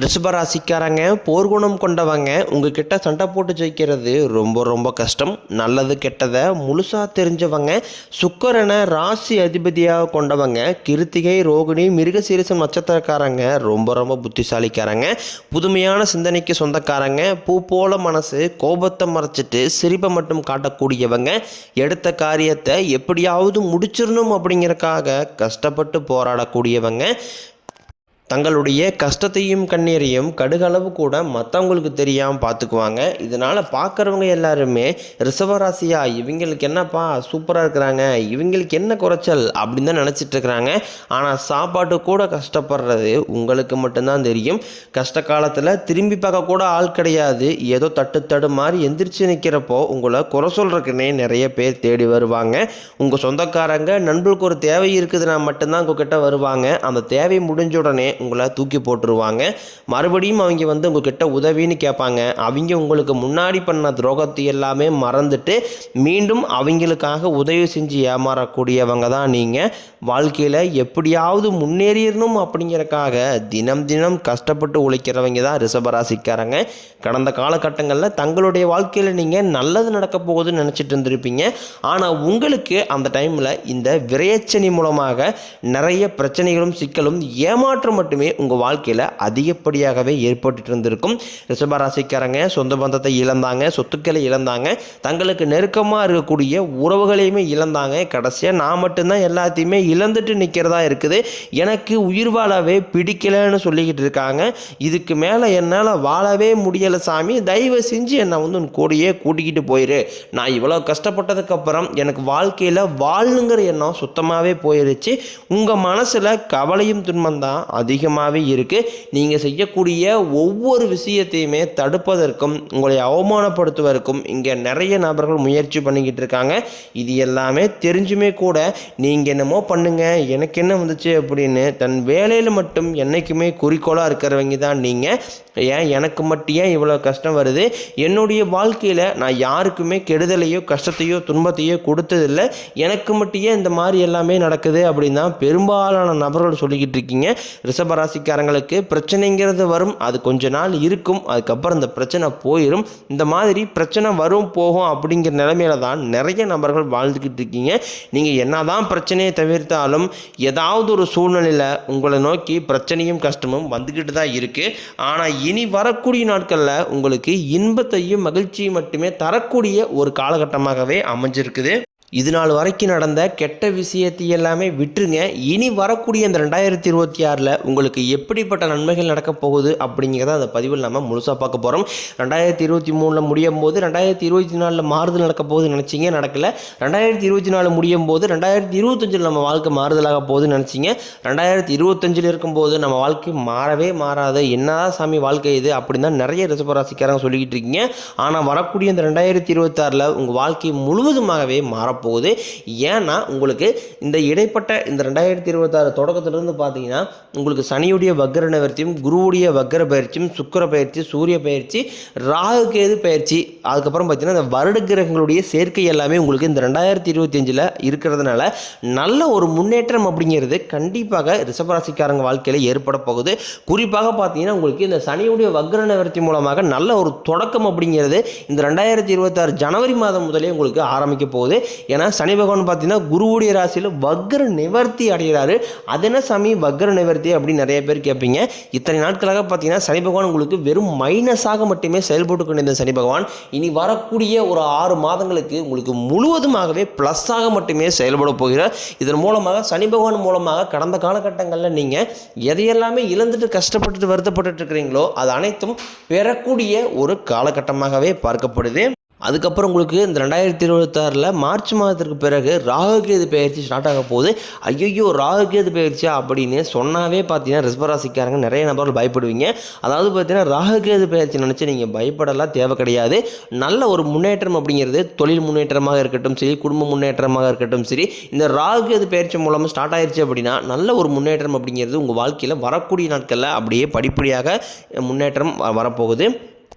ரிஷபராசிக்காரங்க போர்க்குணம் கொண்டவங்க உங்ககிட்ட சண்டை போட்டு ஜெயிக்கிறது ரொம்ப ரொம்ப கஷ்டம். நல்லது கெட்டதை முழுசாக தெரிஞ்சவங்க, சுக்கிரனை ராசி அதிபதியாக கொண்டவங்க, கிருத்திகை ரோகிணி மிருகசீரிசம் நட்சத்திரக்காரங்க ரொம்ப ரொம்ப புத்திசாலிக்காரங்க, புதுமையான சிந்தனைக்கு சொந்தக்காரங்க, பூ போல மனசு, கோபத்தை மறைச்சிட்டு சிரிப்பை மட்டும் காட்டக்கூடியவங்க, எடுத்த காரியத்தை எப்படியாவது முடிச்சிடணும் அப்படிங்கிறக்காக கஷ்டப்பட்டு போராடக்கூடியவங்க, தங்களுடைய கஷ்டத்தையும் கண்ணீரையும் கடுகளவு கூட மற்றவங்களுக்கு தெரியாமல் பார்த்துக்குவாங்க. இதனால் பார்க்குறவங்க எல்லாருமே ரிஷபராசியா இவங்களுக்கு என்னப்பா சூப்பராக இருக்கிறாங்க, இவங்களுக்கு என்ன குறைச்சல் அப்படின்னு தான் நினச்சிட்டு இருக்கிறாங்க. ஆனால் சாப்பாட்டு கூட கஷ்டப்படுறது உங்களுக்கு மட்டும்தான் தெரியும். கஷ்ட காலத்தில் திரும்பி பார்க்க கூட ஆள் கிடையாது. ஏதோ தட்டு மாதிரி எந்திரிச்சு நிற்கிறப்போ உங்களை குறை சொல்கிறதுக்குன்னே நிறைய பேர் தேடி வருவாங்க. உங்கள் சொந்தக்காரங்க நண்பர்களுக்கு ஒரு தேவை இருக்குதுன்னா மட்டும்தான் உங்ககிட்ட வருவாங்க. அந்த தேவை முடிஞ்ச உடனே உங்களை தூக்கி போட்டுருவாங்க. மறுபடியும் அவங்க உங்ககிட்ட உதவின்னு கேட்பாங்க. அவங்க உங்களுக்கு முன்னாடி பண்ண துரோகத்தை எல்லாமே மறந்துட்டு மீண்டும் அவங்களுக்காக உதவி செஞ்சு ஏமாறக்கூடியவங்க தான் நீங்கள். வாழ்க்கையில் எப்படியாவது முன்னேறிடணும் அப்படிங்கிறக்காக தினம் தினம் கஷ்டப்பட்டு உழைக்கிறவங்க தான் ரிஷபராசிக்காரங்க. கடந்த காலகட்டங்களில் தங்களுடைய வாழ்க்கையில் நீங்கள் நல்லது நடக்க போகுதுன்னு நினச்சிட்டு இருந்திருப்பீங்க. ஆனால் உங்களுக்கு அந்த டைமில் இந்த விரையச்சனி மூலமாக நிறைய பிரச்சனைகளும் சிக்கலும் ஏமாற்றம் மட்டுமே உங்கள் வாழ்க்கையில் அதிகப்படியாகவே ஏற்பட்டு இருந்திருக்கும். ரிஷபராசிக்காரங்க சொந்த பந்தத்தை இழந்தாங்க, சொத்துக்களை இழந்தாங்க, தங்களுக்கு நெருக்கமாக இருக்கக்கூடிய உறவுகளையுமே இழந்தாங்க. கடைசியாக நான் மட்டும்தான் எல்லாத்தையுமே இழந்துட்டு நிற்கிறதா இருக்குது, எனக்கு உயிர் வாழவே பிடிக்கலன்னு சொல்லிக்கிட்டு இருக்காங்க. இதுக்கு மேலே என்னால் வாழவே முடியலை சாமி, தயவு செஞ்சு என்னை உன் கூடையே கூட்டிக்கிட்டு போயிரு. நான் இவ்வளோ கஷ்டப்பட்டதுக்கப்புறம் எனக்கு வாழ்க்கையில் வாழணுங்கிற எண்ணம் சுத்தமாகவே போயிருச்சு. உங்கள் மனசில் கவலையும் துன்பம் தான் அதிகமாகவே இருக்குது. நீங்கள் செய்யக்கூடிய ஒவ்வொரு விஷயத்தையுமே தடுப்பதற்கும் உங்களை அவமானப்படுத்துவதற்கும் இங்கே நிறைய நபர்கள் முயற்சி பண்ணிக்கிட்டு இருக்காங்க. இது எல்லாமே தெரிஞ்சுமே கூட நீங்கள் என்னமோ பண்ணுங்க, எனக்கு என்ன வந்துச்சு அப்படின்னு தன் வேலையில் மட்டும் என்றைக்குமே குறிக்கோளாக இருக்கிறவங்க தான் நீங்கள். ஏன் எனக்கு மட்டும் ஏன் இவ்வளோ கஷ்டம் வருது, என்னுடைய வாழ்க்கையில் நான் யாருக்குமே கெடுதலையோ கஷ்டத்தையோ துன்பத்தையோ கொடுத்ததில்லை, எனக்கு மட்டும் ஏன் இந்த மாதிரி எல்லாமே நடக்குது அப்படின்னு தான் பெரும்பாலான நபர்கள் சொல்லிக்கிட்டு இருக்கீங்க. ரிஷபராசிக்காரங்களுக்கு பிரச்சனைங்கிறது வரும், அது கொஞ்ச நாள் இருக்கும், அதுக்கப்புறம் இந்த பிரச்சனை போயிடும். இந்த மாதிரி பிரச்சனை வரும் போகும் அப்படிங்கிற நிலைமையில தான் நிறைய நபர்கள் வாழ்ந்துக்கிட்டு இருக்கீங்க. நீங்கள் என்னதான் பிரச்சனையை தவிர்த்தாலும் ஏதாவது ஒரு சூழ்நிலையில் உங்களை நோக்கி பிரச்சனையும் கஷ்டமும் வந்துக்கிட்டு தான் இருக்குது. ஆனால் இனி வரக்கூடிய நாட்களில் உங்களுக்கு இன்பத்தையும் மகிழ்ச்சியும் மட்டுமே தரக்கூடிய ஒரு காலகட்டமாகவே அமைஞ்சிருக்குது. இது நாள் வரைக்கும் நடந்த கெட்ட விஷயத்தை எல்லாமே விட்டுருங்க. இனி வரக்கூடிய இந்த 2026 உங்களுக்கு எப்படிப்பட்ட நன்மைகள் நடக்க போகுது அப்படிங்கிறத அந்த பதிவில் நம்ம முழுசாக பார்க்க போகிறோம். 2023 முடியும் போது 2024 மாறுதல் நடக்க போகுதுன்னு நினச்சிங்க, நடக்கலை. 2024 முடியும் போது 2025 நம்ம வாழ்க்கை மாறுதலாக போகுதுன்னு நினச்சிங்க. 2025 இருக்கும்போது நம்ம வாழ்க்கை மாறவே மாறாது, என்னதான் சாமி வாழ்க்கை இது அப்படின்னு தான் நிறைய ரிஷபராசிக்காரங்க சொல்லிக்கிட்டு இருக்கீங்க. ஆனால் வரக்கூடிய இந்த 2026 உங்கள் வாழ்க்கை முழுவதுமாகவே மாறப்போகுது. ஏன்னா உங்களுக்கு இந்த இடைப்பட்ட இந்த 2026 தொடக்கத்திலிருந்து பார்த்தீங்கன்னா உங்களுக்கு சனியுடைய வக்ர நிவர்த்தியும், குருவுடைய வக்ர பயிற்சியும், சுக்கிர பயிற்சி, சூரிய பயிற்சி, ராகு கேது பயிற்சி, அதுக்கப்புறம் பார்த்தீங்கன்னா இந்த வருட கிரகங்களுடைய சேர்க்கை எல்லாமே உங்களுக்கு இந்த 2025 இருக்கிறதுனால நல்ல ஒரு முன்னேற்றம் அப்படிங்கிறது கண்டிப்பாக ரிஷபராசிக்காரங்க வாழ்க்கையில் ஏற்பட போகுது. குறிப்பாக பார்த்தீங்கன்னா உங்களுக்கு இந்த சனியுடைய வக்ர நிவர்த்தி மூலமாக நல்ல ஒரு தொடக்கம் அப்படிங்கிறது இந்த 2026 ஜனவரி மாதம் முதலே உங்களுக்கு ஆரம்பிக்க போகுது. ஏன்னா சனி பகவான் பார்த்தீங்கன்னா குருவுடைய ராசியில் வக்ர நிவர்த்தி அடைகிறாரு. அது என்ன சாமி வக்ர நிவர்த்தி அப்படின்னு நிறைய பேர் கேட்பீங்க. இத்தனை நாட்களாக பார்த்தீங்கன்னா சனி பகவான் உங்களுக்கு வெறும் மைனஸாக மட்டுமே செயல்பட்டு கொண்டிருந்த சனி பகவான் இனி வரக்கூடிய ஒரு 6 மாதங்களுக்கு உங்களுக்கு முழுவதுமாகவே ப்ளஸ்ஸாக மட்டுமே செயல்பட போகிறார். இதன் மூலமாக சனி பகவான் மூலமாக கடந்த காலகட்டங்களில் நீங்கள் எதையெல்லாமே இழந்துட்டு கஷ்டப்பட்டுட்டு வருத்தப்பட்டு இருக்கிறீங்களோ அது அனைத்தும் பெறக்கூடிய ஒரு காலகட்டமாகவே பார்க்கப்படுது. அதுக்கப்புறம் உங்களுக்கு இந்த 2026 மார்ச் மாதத்திற்கு பிறகு ராகுகேது பயிற்சி ஸ்டார்ட் ஆக போகுது. ஐயோ ராகுகேது பயிற்சியா அப்படின்னு சொன்னாவே பார்த்தீங்கன்னா ரிஷபராசிக்காரங்க நிறைய நபர்கள் பயப்படுவீங்க. அதாவது பார்த்தீங்கன்னா ராகுகேது பயிற்சி நினச்சி நீங்கள் பயப்படலாம் தேவை கிடையாது. நல்ல ஒரு முன்னேற்றம் அப்படிங்கிறது தொழில் முன்னேற்றமாக இருக்கட்டும் சரி, குடும்ப முன்னேற்றமாக இருக்கட்டும் சரி, இந்த ராகுகேது பயிற்சி மூலமாக ஸ்டார்ட் ஆயிடுச்சு அப்படின்னா நல்ல ஒரு முன்னேற்றம் அப்படிங்கிறது உங்கள் வாழ்க்கையில் வரக்கூடிய நாட்களில் அப்படியே படிப்படியாக முன்னேற்றம் வரப்போகுது.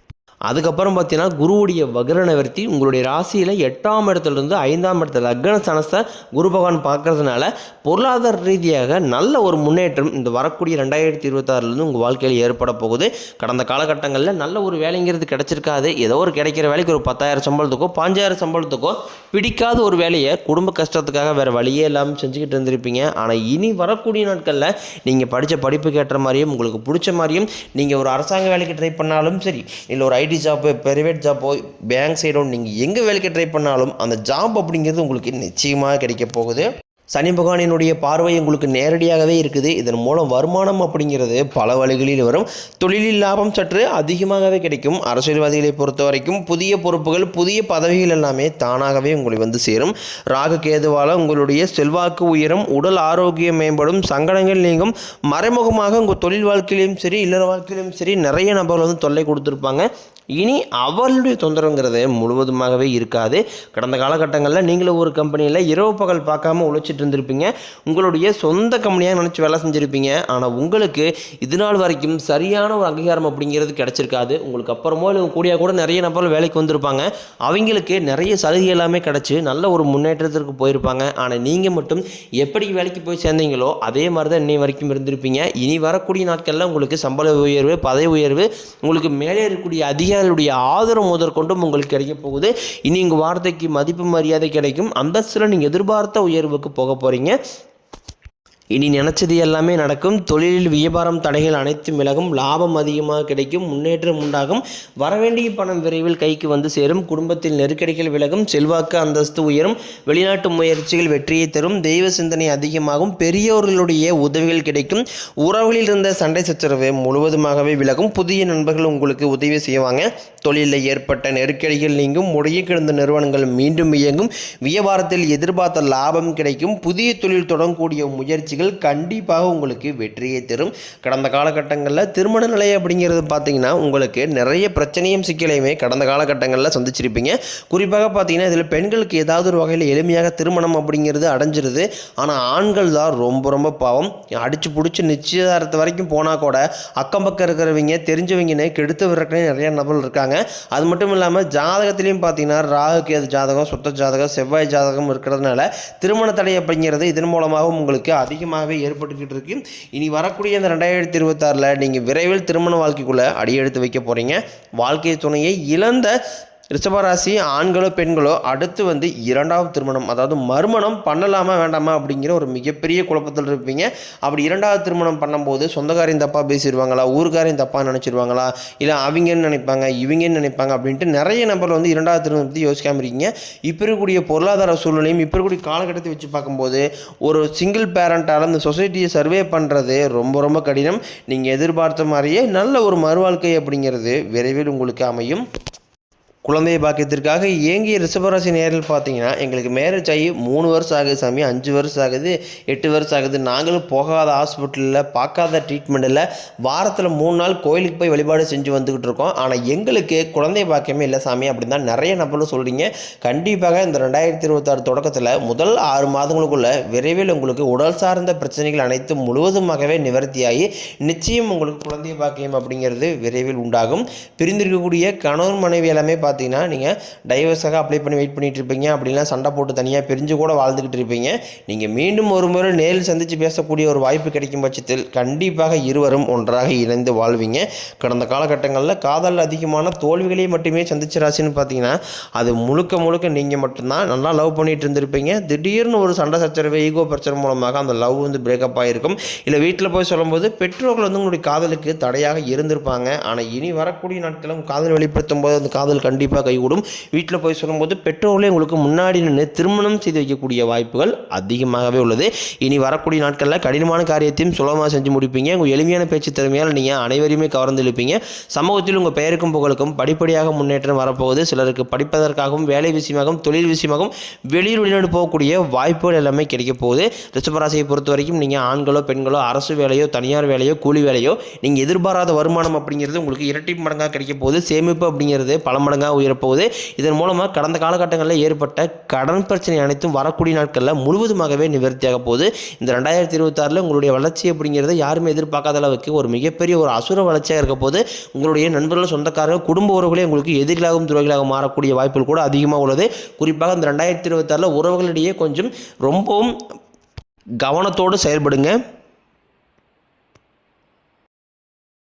அதுக்கப்புறம் பார்த்தீங்கன்னா குருவுடைய வக்ர நிவர்த்தி உங்களுடைய ராசியில் 8ஆம் இடத்துலேருந்து 5ஆம் இடத்துல லக்ன ஸ்தானத்தை குரு பகவான் பார்க்கறதுனால பொருளாதார ரீதியாக நல்ல ஒரு முன்னேற்றம் இந்த வரக்கூடிய 2026 உங்கள் வாழ்க்கையில் ஏற்பட போகுது. கடந்த காலகட்டங்களில் நல்ல ஒரு வேலைங்கிறது கிடைச்சிருக்காது. ஏதோ ஒரு கிடைக்கிற வேலைக்கு ஒரு 10,000 சம்பளத்துக்கோ 5,000 சம்பளத்துக்கோ பிடிக்காத ஒரு வேலையை குடும்ப கஷ்டத்துக்காக வேறு வழியே இல்லாமல் செஞ்சுக்கிட்டு இருந்திருப்பீங்க. ஆனால் இனி வரக்கூடிய நாட்களில் நீங்கள் படித்த படிப்புக்கு ஏற்ற மாதிரியும் உங்களுக்கு பிடிச்ச மாதிரியும் நீங்கள் ஒரு அரசாங்க வேலைக்கு ட்ரை பண்ணாலும் சரி, இல்லை ஒரு ஐடி ஜாப்பு, ப்ரைவேட் ஜாப்போ, பேங்க் சைடோ நீங்கள் எங்கே வேலைக்கு ட்ரை பண்ணாலும் அந்த ஜாப் அப்படிங்கிறது உங்களுக்கு நிச்சயமாக கிடைக்க போகுது. சனி பகவானினுடைய பார்வை உங்களுக்கு நேரடியாகவே இருக்குது. இதன் மூலம் வருமானம் அப்படிங்கிறது பல வழிகளில் வரும். தொழிலில் லாபம் சற்று அதிகமாகவே கிடைக்கும். அரசியல்வாதிகளை பொறுத்த வரைக்கும் புதிய பொறுப்புகள், புதிய பதவிகள் எல்லாமே தானாகவே உங்களை வந்து சேரும். ராகு கேதுவால் உங்களுடைய செல்வாக்கு உயரும், உடல் ஆரோக்கியம் மேம்படும், சங்கடங்கள் நீங்கும். மறைமுகமாக உங்கள் தொழில் வாழ்க்கையிலும் சரி, இல்லற வாழ்க்கையிலும் சரி நிறைய நபர்கள் வந்து தொல்லை கொடுத்துருப்பாங்க. இனி அவர்களுடைய தொந்தரவுங்கிறது முழுவதுமாகவே இருக்காது. கடந்த காலகட்டங்களில் நீங்களும் ஒரு கம்பெனியில் இரவு பகல் பார்க்காம உழைச்சிட்டு இருந்திருப்பீங்க. உங்களுடைய சொந்த கம்பெனியாக நினச்சி வேலை செஞ்சுருப்பீங்க. ஆனால் உங்களுக்கு இது நாள் வரைக்கும் சரியான ஒரு அங்கீகாரம் அப்படிங்கிறது கிடச்சிருக்காது. உங்களுக்கு அப்புறமோ இல்லை கூடிய கூட நிறைய நபர்கள் வேலைக்கு வந்திருப்பாங்க. அவங்களுக்கு நிறைய சலுகை எல்லாமே கிடச்சி நல்ல ஒரு முன்னேற்றத்திற்கு போயிருப்பாங்க. ஆனால் நீங்கள் மட்டும் எப்படி வேலைக்கு போய் சேர்ந்தீங்களோ அதே மாதிரி தான் இன்னை வரைக்கும் இருந்திருப்பீங்க. இனி வரக்கூடிய நாட்களில் உங்களுக்கு சம்பள உயர்வு, பதவி உயர்வு, உங்களுக்கு மேலே இருக்கக்கூடிய அதிகாரிகளுடைய ஆதரவு முதற்கொண்டும் உங்களுக்கு கிடைக்க போகுது. இனி உங்கள் வார்த்தைக்கு மதிப்பு மரியாதை கிடைக்கும். அந்தஸ்தில் நீங்கள் எதிர்பார்த்த உயர்வுக்கு போக போகிறீங்க. இனி நினச்சது எல்லாமே நடக்கும். தொழிலில் வியாபாரம் தடைகள் அனைத்தும் விலகும். லாபம் அதிகமாக கிடைக்கும். முன்னேற்றம் உண்டாகும். வரவேண்டிய பணம் விரைவில் கைக்கு வந்து சேரும். குடும்பத்தில் நெருக்கடிகள் விலகும். செல்வாக்கு அந்தஸ்து உயரும். வெளிநாட்டு முயற்சிகள் வெற்றியை தரும். தெய்வ சிந்தனை அதிகமாகும். பெரியோர்களுடைய உதவிகள் கிடைக்கும். உறவுகளில் இருந்த சண்டை சச்சரவு முழுவதுமாகவே விலகும். புதிய நண்பர்கள் உங்களுக்கு உதவி செய்வாங்க. தொழிலில் ஏற்பட்ட நெருக்கடிகள் நீங்கும். முடங்கி கிடந்த நிறுவனங்கள் மீண்டும் இயங்கும். வியாபாரத்தில் எதிர்பார்த்த லாபம் கிடைக்கும். புதிய தொழில் தொடங்கக்கூடிய முயற்சிகள் கண்டிப்பாக உங்களுக்கு வெற்றியை தரும். கடந்த காலகட்டங்களில் திருமண நிலை அப்படிங்கிறது பார்த்தீங்கன்னா உங்களுக்கு நிறைய பிரச்சனையும் சிக்கலையுமே கடந்த காலகட்டங்களில் சந்திச்சிருப்பீங்க. குறிப்பாக பார்த்தீங்கன்னா இதில் பெண்களுக்கு ஏதாவது ஒரு வகையில் எளிமையாக திருமணம் அப்படிங்கிறது அடைஞ்சிருது. ஆனால் ஆண்கள் தான் ரொம்ப பாவம். அடித்து பிடிச்சி நிச்சயதாரத்து வரைக்கும் போனால் கூட அக்கம் பக்கம் இருக்கிறவங்க தெரிஞ்சவங்கன்னு கெடுத்து விடுறதுனே நிறைய நபர்கள் இருக்காங்க. அது மட்டும் இல்லாமல் ஜாதகத்திலையும் பார்த்தீங்கன்னா ராகு கேது ஜாதகம், சுத்த ஜாதகம், செவ்வாய் ஜாதகம் இருக்கிறதுனால திருமண தடை அப்படிங்கிறது இதன் மூலமாக உங்களுக்கு அதிகமாகவே ஏற்பட்டுக்கிட்டு இருக்கு. இனி வரக்கூடிய இந்த 2026 நீங்கள் விரைவில் திருமண வாழ்க்கைக்குள்ளே அடியெடுத்து வைக்க போகிறீங்க. வாழ்க்கை துணையை இழந்த ரிஷபராசி ஆண்களோ பெண்களோ அடுத்து வந்து 2வது திருமணம், அதாவது மறுமணம் பண்ணலாமா வேண்டாமா அப்படிங்கிற ஒரு மிகப்பெரிய குழப்பத்தில் இருப்பீங்க. அப்படி 2வது திருமணம் பண்ணும்போது சொந்தக்காரையும் தப்பாக பேசிடுவாங்களா, ஊருக்காரையும் தப்பாக நினச்சிடுவாங்களா, இல்லை அவங்கன்னு நினைப்பாங்க இவங்கன்னு நினைப்பாங்க அப்படின்ட்டு நிறைய நபர் வந்து 2வது திருமணம் பற்றி யோசிக்காமல் இருக்கீங்க. இப்போ இருக்கக்கூடிய பொருளாதார சூழ்நிலையும் இப்போ இருக்கக்கூடிய காலகட்டத்தை வச்சு பார்க்கும்போது ஒரு சிங்கிள் பேரண்டால் இந்த சொசைட்டியை சர்வே பண்ணுறது ரொம்ப கடினம். நீங்கள் எதிர்பார்த்த மாதிரியே நல்ல ஒரு மறுவாழ்க்கை அப்படிங்கிறது விரைவில் உங்களுக்கு அமையும். குழந்தை பாக்கியத்திற்காக ஏங்கிய ரிஷபராசி நேரில் பார்த்தீங்கன்னா எங்களுக்கு மேரேஜ் ஆகி 3 வருஷம் ஆகுது சாமி, 5 வருஷம் ஆகுது, 8 வருஷம் ஆகுது, நாங்களும் போகாத ஹாஸ்பிட்டலில் பார்க்காத ட்ரீட்மெண்ட்டில் வாரத்தில் 3 நாள் கோயிலுக்கு போய் வழிபாடு செஞ்சு வந்துக்கிட்டு இருக்கோம். ஆனால் எங்களுக்கு குழந்தை பாக்கியமே இல்லை சாமி அப்படின்னு தான் நிறைய நபர்களும் சொல்கிறீங்க. கண்டிப்பாக இந்த 2026 தொடக்கத்தில் முதல் 6 மாதங்களுக்குள்ள விரைவில் உங்களுக்கு உடல் சார்ந்த பிரச்சனைகள் அனைத்தும் முழுவதுமாகவே நிவர்த்தியாகி நிச்சயம் உங்களுக்கு குழந்தை பாக்கியம் அப்படிங்கிறது விரைவில் உண்டாகும். பிரிந்திருக்கக்கூடிய கணவன் மனைவி எல்லாமே பார்த்தீங்கன்னா நீங்கள் டைவர்ஸாக அப்ளை பண்ணி வெயிட் பண்ணிட்டு இருப்பீங்க. அப்படிலாம் சண்டை போட்டு தனியாக பிரிஞ்சு கூட வாழ்ந்துக்கிட்டு இருப்பீங்க. நீங்கள் மீண்டும் ஒரு முறை நேரில் சந்தித்து பேசக்கூடிய ஒரு வாய்ப்பு கிடைக்கும் பட்சத்தில் கண்டிப்பாக இருவரும் ஒன்றாக இணைந்து வாழ்வீங்க. கடந்த காலகட்டங்களில் காதல் அதிகமான தோல்விகளை மட்டுமே சந்திச்ச ராசின்னு பார்த்தீங்கன்னா அது முழுக்க நீங்கள் மட்டும்தான். நல்லா லவ் பண்ணிட்டு இருந்திருப்பீங்க. திடீர்னு ஒரு சண்டை சச்சரவு, ஈகோ பிரச்சனை மூலமாக அந்த லவ் வந்து பிரேக்கப் ஆகிருக்கும். இல்லை வீட்டில் போய் சொல்லும்போது பெற்றோர்கள் வந்து உங்களுடைய காதலுக்கு தடையாக இருந்திருப்பாங்க. ஆனால் இனி வரக்கூடிய நாட்களும் காதல் வெளிப்படுத்தும் போது அந்த காதல் கண்டிப்பாக கைகூடும். வீட்டில் போய் சொல்லும்போது பெற்றோர்களே உங்களுக்கு முன்னாடி நின்று திருமணம் செய்து வைக்கக்கூடிய வாய்ப்புகள் அதிகமாகவே உள்ளது. இனி வரக்கூடிய நாட்களில் கடினமான காரியத்தையும் சுலபமாக செஞ்சு முடிப்பீங்க. உங்கள் எளிமையான பேச்சு திறமையால் நீங்கள் அனைவரையுமே கவர்ந்து இழுப்பீங்க. சமூகத்தில் உங்கள் பெயருக்கும் புகழுக்கும் படிப்படியாக முன்னேற்றம் வரப்போகுது. சிலருக்கு படிப்பதற்காகவும் வேலை விஷயமாகவும் தொழில் விஷயமாகவும் வெளியூர் வெளிநாடு போகக்கூடிய வாய்ப்புகள் எல்லாமே கிடைக்க போகுது. ரிஷபராசியை பொறுத்த வரைக்கும் நீங்கள் ஆண்களோ பெண்களோ அரசு வேலையோ தனியார் வேலையோ கூலி வேலையோ நீங்கள் எதிர்பாராத வருமானம் அப்படிங்கிறது உங்களுக்கு இரட்டி மடங்காக கிடைக்க போகுது. சேமிப்பு அப்படிங்கிறது பல மடங்காக உயரப்போகுது. இதன் மூலமாக கடந்த காலகட்டங்களில் ஏற்பட்ட கடன் பிரச்சனை அனைத்தும் வரக்கூடிய நாட்களில் முழுவதுமாகவே நிவர்த்தியாக போகுது. இந்த 2026 உங்களுடைய வளர்ச்சி அப்படிங்கிறத யாருமே எதிர்பார்க்காத அளவுக்கு ஒரு மிகப்பெரிய ஒரு அசுர வளர்ச்சியாக இருக்க போது. உங்களுடைய நண்பர்கள், சொந்தக்காரர்கள், குடும்ப உறவுகளே உங்களுக்கு எதிரிகளாகவும் துரோகிகளாக மாறக்கூடிய வாய்ப்புகள் கூட அதிகமாக உள்ளது. குறிப்பாக இந்த 2026 உறவுகளிடையே கொஞ்சம் ரொம்பவும் கவனத்தோடு செயல்படுங்க.